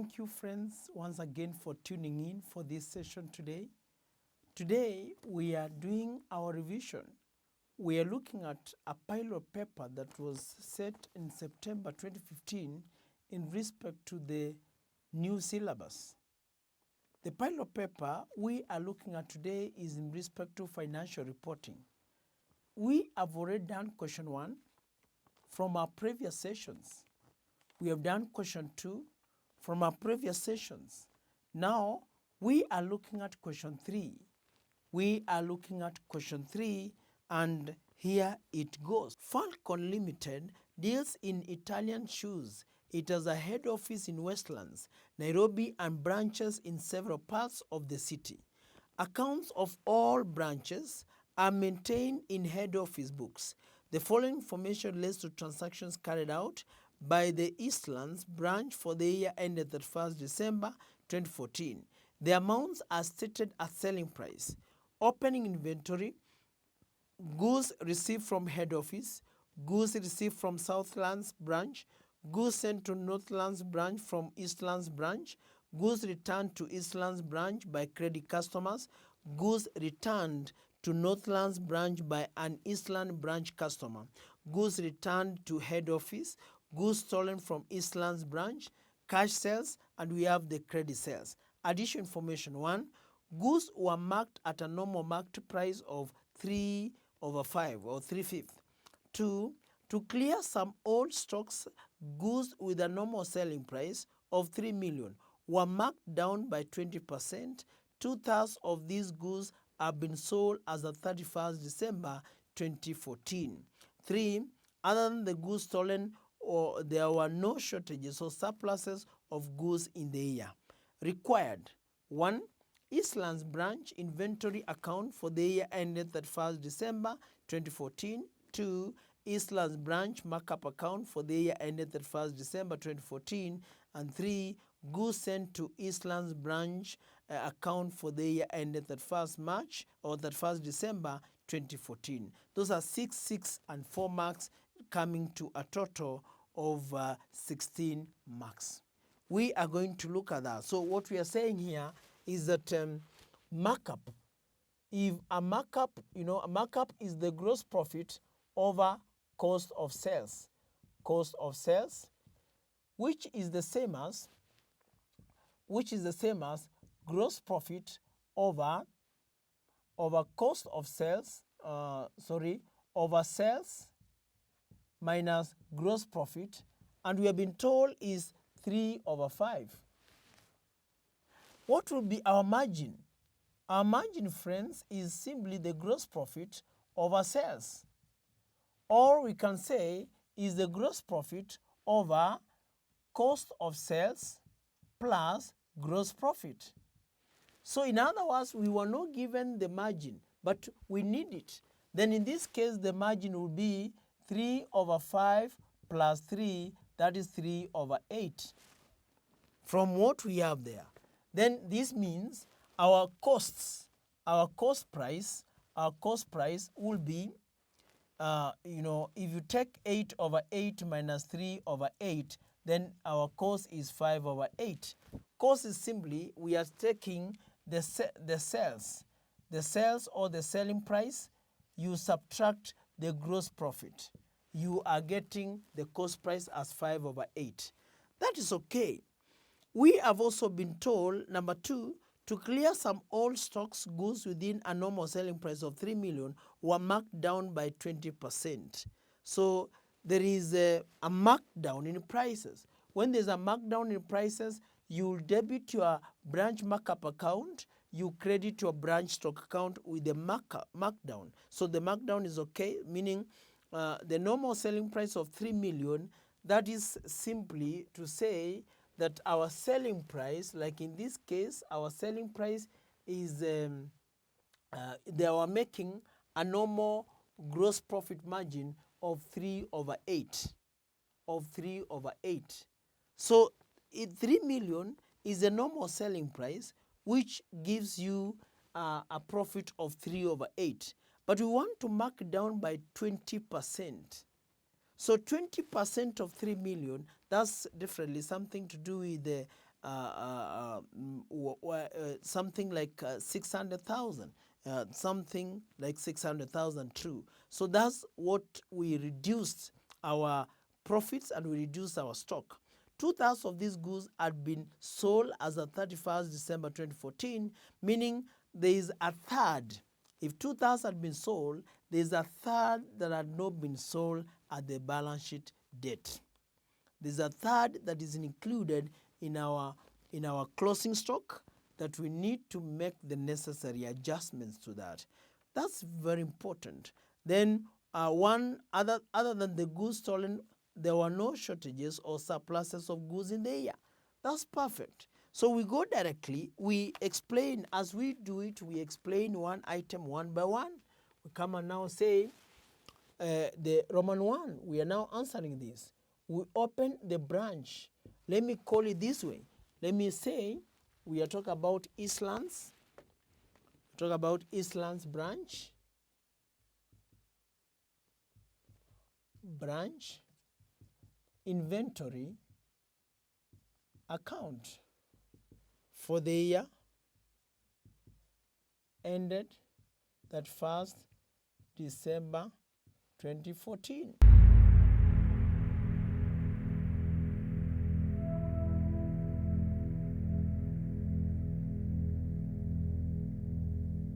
Thank you, friends, once again for tuning in for this session today. Today, we are doing our revision. We are looking at a pilot paper that was set in September 2015 in respect to the new syllabus. The pilot paper we are looking at today is in respect to financial reporting. We have already done question 1 from our previous sessions. We have done question 2 from our previous sessions. Now, we are looking at question 3. We are looking at question 3, and here it goes. Falcon Limited deals in Italian shoes. It has a head office in Westlands, Nairobi, and branches in several parts of the city. Accounts of all branches are maintained in head office books. The following information relates to transactions carried out by the Eastlands branch for the year ended 31st December 2014. The amounts are stated at selling price. Opening inventory, goods received from head office, goods received from Southlands branch, goods sent to Northlands branch from Eastlands branch, goods returned to Eastlands branch by credit customers, goods returned to Northlands branch by an Eastland branch customer, goods returned to head office, goods stolen from Eastlands branch, cash sales, and we have the credit sales. Additional information: 1. Goods were marked at a normal market price of 3/5 or 3/5. 2. To clear some old stocks, goods with a normal selling price of 3 million were marked down by 20%. 2/3 of these goods have been sold as of 31st December 2014. 3. Other than the goods stolen, there were no shortages or surpluses of goods in the year. Required: 1. Eastlands branch inventory account for the year ended 31st December 2014. 2. Eastlands branch markup account for the year ended 31st December 2014. And 3. Goods sent to Eastlands branch account for the year ended 31st March or 31st December 2014. Those are 6, 6, and 4 marks, coming to a total of 16 marks. We are going to look at that. So what we are saying here is that markup, if a markup, a markup is the gross profit over cost of sales. Cost of sales, which is the same as gross profit over cost of sales, over sales minus gross profit, and we have been told is 3/5. What will be our margin? Our margin, friends, is simply the gross profit over sales. Or we can say is the gross profit over cost of sales plus gross profit. So in other words, we were not given the margin, but we need it. Then in this case, the margin will be 3/5 plus 3, that is 3/8. From what we have there. Then this means our cost price will be, if you take 8/8 minus 3/8, then our cost is 5/8. Cost is simply, we are taking the sales or the selling price, you subtract the gross profit. You are getting the cost price as 5/8. That is okay. We have also been told, number 2, to clear some old stocks, goods within a normal selling price of 3 million were marked down by 20%. So there is a markdown in prices. When there's a markdown in prices, you debit your branch markup account, you credit your branch stock account with the markdown. So the markdown is okay, meaning the normal selling price of 3 million, that is simply to say that our selling price, like in this case, our selling price is, they were making a normal gross profit margin of 3/8. So 3 million is the normal selling price, which gives you a profit of 3/8. But we want to mark down by 20%. So 20% of 3 million, that's definitely something to do with the something like 600,000, something like 600,000 true. So that's what we reduced our profits and we reduced our stock. 2/3 of these goods had been sold as of 31st December 2014, meaning there is a third. If 2/3 had been sold, there is a third that had not been sold at the balance sheet date. There's a third that is included in our closing stock that we need to make the necessary adjustments to that. That's very important. Then one other than the goods stolen, there were no shortages or surpluses of goods in the year. That's perfect. So we go directly, we explain, as we do it, we explain one item one by one. We come and now say, the Roman 1, we are now answering this. We open the branch. Let me call it this way. Let me say we are talking about Eastlands. Talk about Eastlands branch. Branch inventory account for the year ended that 1st December 2014.